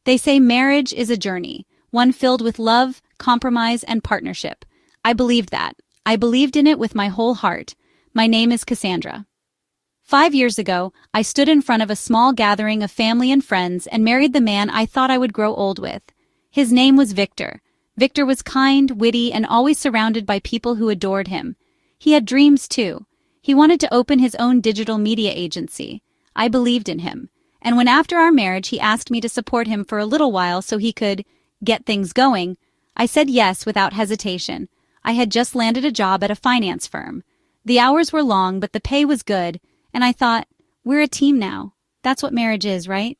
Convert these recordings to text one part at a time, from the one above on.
They say marriage is a journey, one filled with love, compromise, and partnership. I believed that. I believed in it with my whole heart. My name is Cassandra. 5 years ago, I stood in front of a small gathering of family and friends and married the man I thought I would grow old with. His name was Victor. Victor was kind, witty, and always surrounded by people who adored him. He had dreams too. He wanted to open his own digital media agency. I believed in him. And when after our marriage he asked me to support him for a little while so he could get things going, I said yes without hesitation. I had just landed a job at a finance firm. The hours were long, but the pay was good, and I thought, we're a team now. That's what marriage is, right?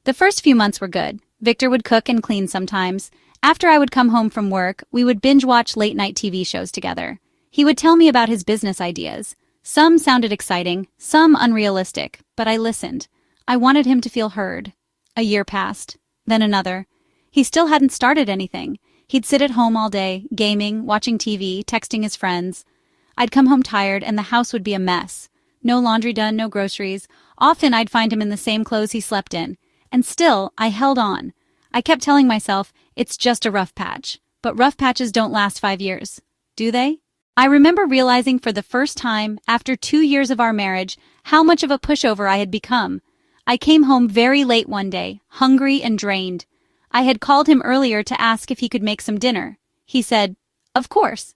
The first few months were good. Victor would cook and clean sometimes. After I would come home from work, we would binge-watch late-night TV shows together. He would tell me about his business ideas. Some sounded exciting, some unrealistic, but I listened. I wanted him to feel heard. A year passed, then another. He still hadn't started anything. He'd sit at home all day, gaming, watching TV, texting his friends. I'd come home tired and the house would be a mess. No laundry done, no groceries. Often I'd find him in the same clothes he slept in. And still, I held on. I kept telling myself, it's just a rough patch. But rough patches don't last 5 years. Do they? I remember realizing for the first time, after 2 years of our marriage, how much of a pushover I had become. I came home very late one day, hungry and drained. I had called him earlier to ask if he could make some dinner. He said, "Of course."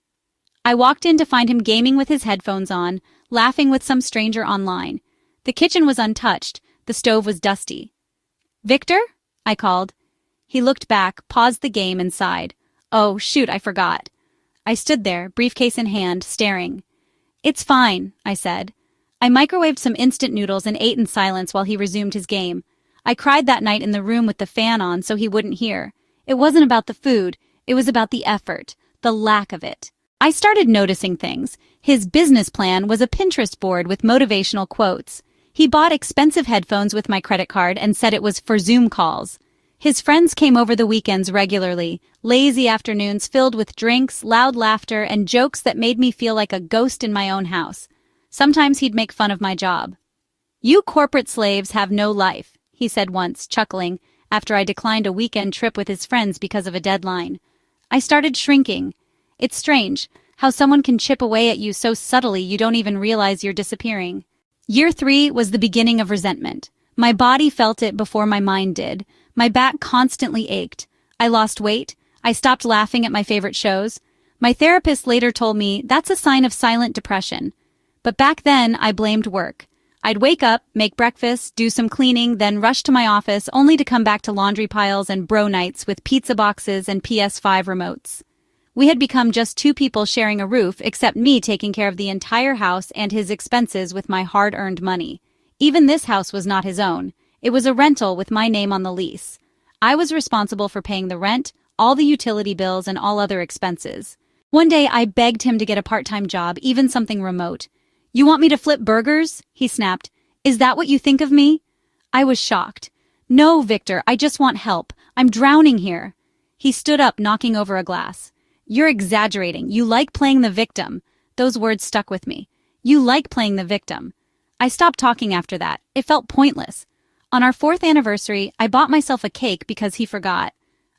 I walked in to find him gaming with his headphones on, laughing with some stranger online. The kitchen was untouched. The stove was dusty. "Victor?" I called. He looked back, paused the game, and sighed. "Oh, shoot, I forgot." I stood there, briefcase in hand, staring. "It's fine," I said. I microwaved some instant noodles and ate in silence while he resumed his game. I cried that night in the room with the fan on so he wouldn't hear. It wasn't about the food, it was about the effort, the lack of it. I started noticing things. His business plan was a Pinterest board with motivational quotes. He bought expensive headphones with my credit card and said it was for Zoom calls. His friends came over the weekends regularly, lazy afternoons filled with drinks, loud laughter, and jokes that made me feel like a ghost in my own house. Sometimes he'd make fun of my job. "You corporate slaves have no life," he said once, chuckling, after I declined a weekend trip with his friends because of a deadline. I started shrinking. It's strange how someone can chip away at you so subtly you don't even realize you're disappearing. Year 3 was the beginning of resentment. My body felt it before my mind did. My back constantly ached. I lost weight. I stopped laughing at my favorite shows. My therapist later told me that's a sign of silent depression. But back then, I blamed work. I'd wake up, make breakfast, do some cleaning, then rush to my office only to come back to laundry piles and bro nights with pizza boxes and PS5 remotes. We had become just 2 people sharing a roof, except me taking care of the entire house and his expenses with my hard-earned money. Even this house was not his own. It was a rental with my name on the lease. I was responsible for paying the rent, all the utility bills, and all other expenses. One day, I begged him to get a part-time job, even something remote. "You want me to flip burgers?" he snapped. "Is that what you think of me?" I was shocked. "No, Victor, I just want help. I'm drowning here." He stood up, knocking over a glass. "You're exaggerating. You like playing the victim." Those words stuck with me. "You like playing the victim." I stopped talking after that. It felt pointless. On our 4th anniversary, I bought myself a cake because he forgot.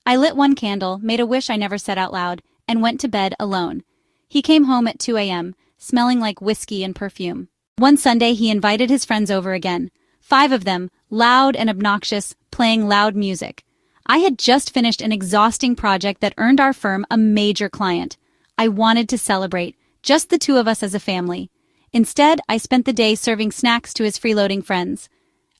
I lit one candle, made a wish I never said out loud, and went to bed alone. He came home at 2 a.m., smelling like whiskey and perfume. One Sunday, he invited his friends over again. 5 of them, loud and obnoxious, playing loud music. I had just finished an exhausting project that earned our firm a major client. I wanted to celebrate, just the 2 of us as a family. Instead, I spent the day serving snacks to his freeloading friends.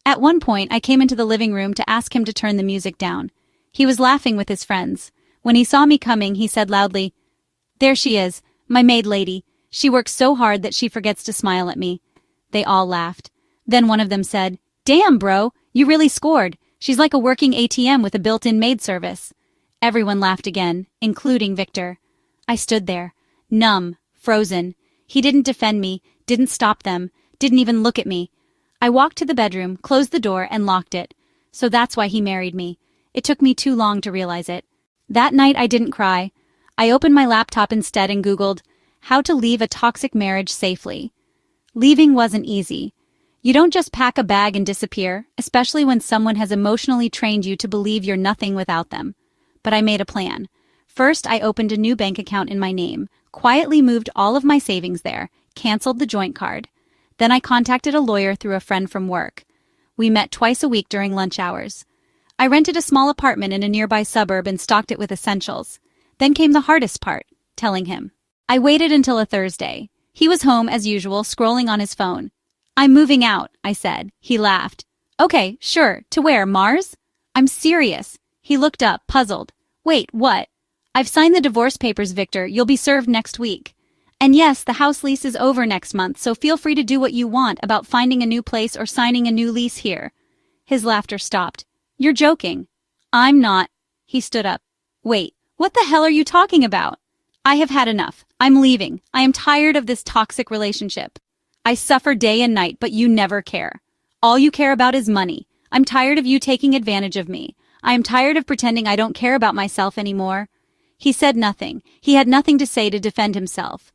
At one point, I came into the living room to ask him to turn the music down. He was laughing with his friends. When he saw me coming, he said loudly, "There she is, my maid lady. She works so hard that she forgets to smile at me." They all laughed. Then one of them said, "Damn, bro, you really scored. She's like a working ATM with a built-in maid service." Everyone laughed again, including Victor. I stood there, numb, frozen. He didn't defend me, didn't stop them, didn't even look at me. I walked to the bedroom, closed the door, and locked it. So that's why he married me. It took me too long to realize it. That night I didn't cry. I opened my laptop instead and Googled, "How to leave a toxic marriage safely." Leaving wasn't easy. You don't just pack a bag and disappear, especially when someone has emotionally trained you to believe you're nothing without them. But I made a plan. First, I opened a new bank account in my name, quietly moved all of my savings there, canceled the joint card. Then I contacted a lawyer through a friend from work. We met twice a week during lunch hours. I rented a small apartment in a nearby suburb and stocked it with essentials. Then came the hardest part, telling him. I waited until a Thursday. He was home as usual, scrolling on his phone. "I'm moving out," I said. He laughed. "Okay, sure. To where, Mars?" "I'm serious." He looked up, puzzled. "Wait, what?" "I've signed the divorce papers, Victor. You'll be served next week. And yes, the house lease is over next month, so feel free to do what you want about finding a new place or signing a new lease here." His laughter stopped. "You're joking." "I'm not." He stood up. "Wait, what the hell are you talking about?" "I have had enough. I'm leaving. I am tired of this toxic relationship. I suffer day and night, but you never care. All you care about is money. I'm tired of you taking advantage of me. I am tired of pretending I don't care about myself anymore." He said nothing. He had nothing to say to defend himself.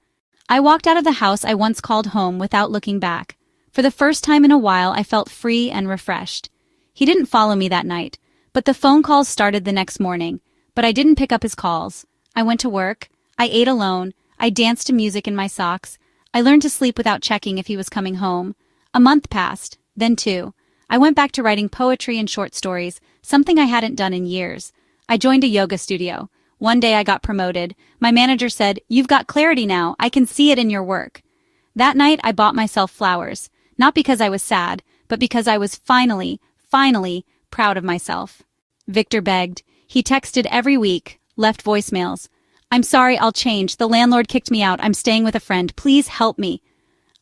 I walked out of the house I once called home without looking back. For the first time in a while, I felt free and refreshed. He didn't follow me that night, but the phone calls started the next morning. But I didn't pick up his calls. I went to work. I ate alone. I danced to music in my socks. I learned to sleep without checking if he was coming home. A month passed, then 2. I went back to writing poetry and short stories, something I hadn't done in years. I joined a yoga studio. One day I got promoted. My manager said, "You've got clarity now. I can see it in your work." That night I bought myself flowers, not because I was sad, but because I was finally proud of myself. Victor begged. He texted every week, left voicemails. "I'm sorry, I'll change. The landlord kicked me out. I'm staying with a friend. Please help me."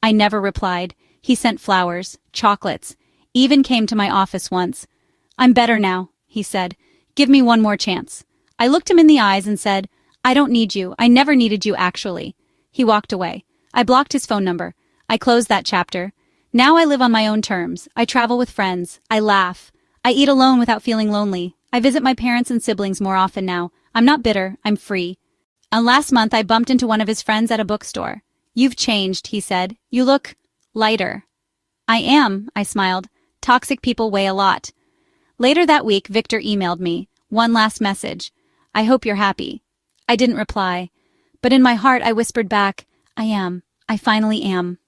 I never replied. He sent flowers, chocolates, even came to my office once. "I'm better now," he said. "Give me one more chance." I looked him in the eyes and said, "I don't need you. I never needed you, actually." He walked away. I blocked his phone number. I closed that chapter. Now I live on my own terms. I travel with friends. I laugh. I eat alone without feeling lonely. I visit my parents and siblings more often now. I'm not bitter. I'm free. And last month I bumped into one of his friends at a bookstore. "You've changed," he said. "You look lighter." "I am," I smiled. "Toxic people weigh a lot." Later that week, Victor emailed me. One last message. "I hope you're happy." I didn't reply. But in my heart I whispered back, "I am. I finally am."